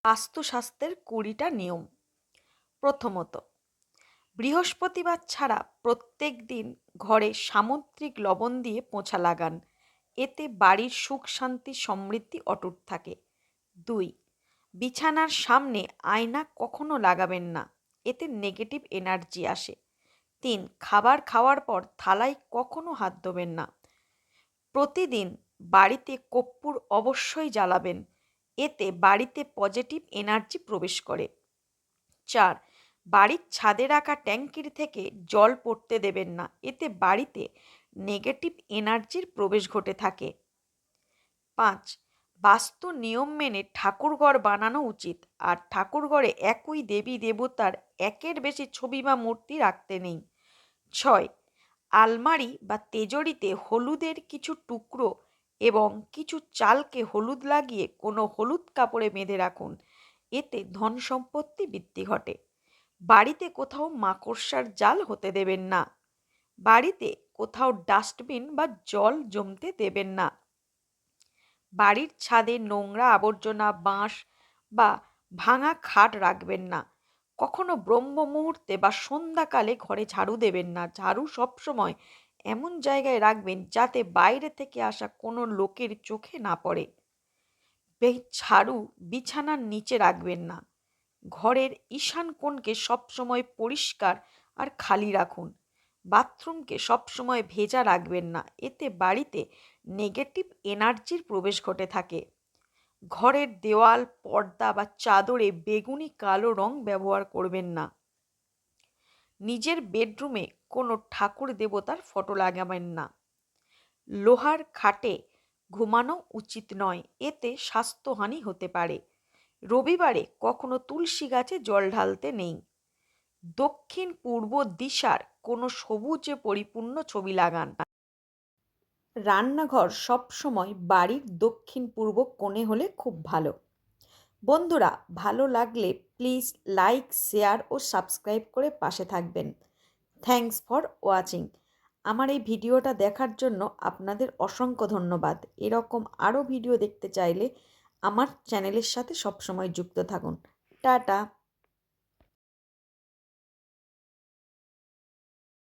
বাস্তুশাস্ত্রের 20টা নিয়ম। প্রথমত, বৃহস্পতিবার ছাড়া প্রত্যেক দিন ঘরে সামুদ্রিক লবণ দিয়ে পোঁছা লাগান। এতে বাড়ির সুখ শান্তি সমৃদ্ধি অটুট থাকে। 2, বিছানার সামনে আয়না কখনো লাগাবেন না, এতে নেগেটিভ এনার্জি আসে। 3, খাবার খাওয়ার পর থালায় কখনো হাত ধোবেন না। প্রতিদিন বাড়িতে কর্পূর অবশ্যই জ্বালাবেন, এতে বাড়িতে পজিটিভ এনার্জি প্রবেশ করে। 4, বাড়ির ছাদে রাখা ট্যাঙ্কির থেকে জল পড়তে দেবেন না, এতে বাড়িতে নেগেটিভ এনার্জির প্রবেশ ঘটে থাকে। 5, বাস্তু নিয়ম মেনে ঠাকুরঘর বানানো উচিত, আর ঠাকুরঘরে একই দেবী দেবতার একের বেশি ছবি বা মূর্তি রাখতে নেই। 6, আলমারি বা তেজরিতে হলুদের কিছু টুকরো এবং কিছু চালকে হলুদ লাগিয়ে কোনো হলুদ কাপড়ে বেঁধে রাখুন, এতে ধন সম্পত্তি বৃদ্ধি ঘটে। বাড়িতে কোথাও মাকড়সার জাল হতে দেবেন না। বাড়িতে কোথাও ডাস্টবিন বা জল জমতে দেবেন না। বাড়ির ছাদে নোংরা আবর্জনা, বাঁশ বা ভাঙা খাট রাখবেন না। কখনো ব্রহ্ম মুহূর্তে বা সন্ধ্যাকালে ঘরে ঝাড়ু দেবেন না। ঝাড়ু সবসময় এমন জায়গায় রাখবেন যাতে বাইরে থেকে আসা কোনো লোকের চোখে না পড়ে। ঝাড়ু বিছানার নিচে রাখবেন না। ঘরের ঈশান কোণকে সবসময় পরিষ্কার আর খালি রাখুন। বাথরুমকে সবসময় ভেজা রাখবেন না, এতে বাড়িতে নেগেটিভ এনার্জির প্রবেশ ঘটে থাকে। ঘরের দেওয়াল, পর্দা বা চাদরে বেগুনি কালো রং ব্যবহার করবেন না। নিজের বেডরুমে কোনো ঠাকুর দেবতার ফটো লাগাবেন না। লোহার খাটে ঘুমানো উচিত নয়, এতে স্বাস্থ্যহানি হতে পারে। রবিবারে কখনো তুলসী গাছে জল ঢালতে নেই। দক্ষিণ পূর্ব দিশার কোনো সবুজে পরিপূর্ণ ছবি লাগান। রান্নাঘর সবসময় বাড়ির দক্ষিণ পূর্ব কোণে হলে খুব ভালো। বন্ধুরা, ভালো লাগলে প্লিজ লাইক, শেয়ার ও সাবস্ক্রাইব করে পাশে থাকবেন। Thanks for watching. আমার এই ভিডিওটা দেখার জন্য আপনাদের অসংখ্য ধন্যবাদ। এরকম আরও ভিডিও দেখতে চাইলে আমার চ্যানেলের সাথে সবসময় যুক্ত থাকুন। টাটা।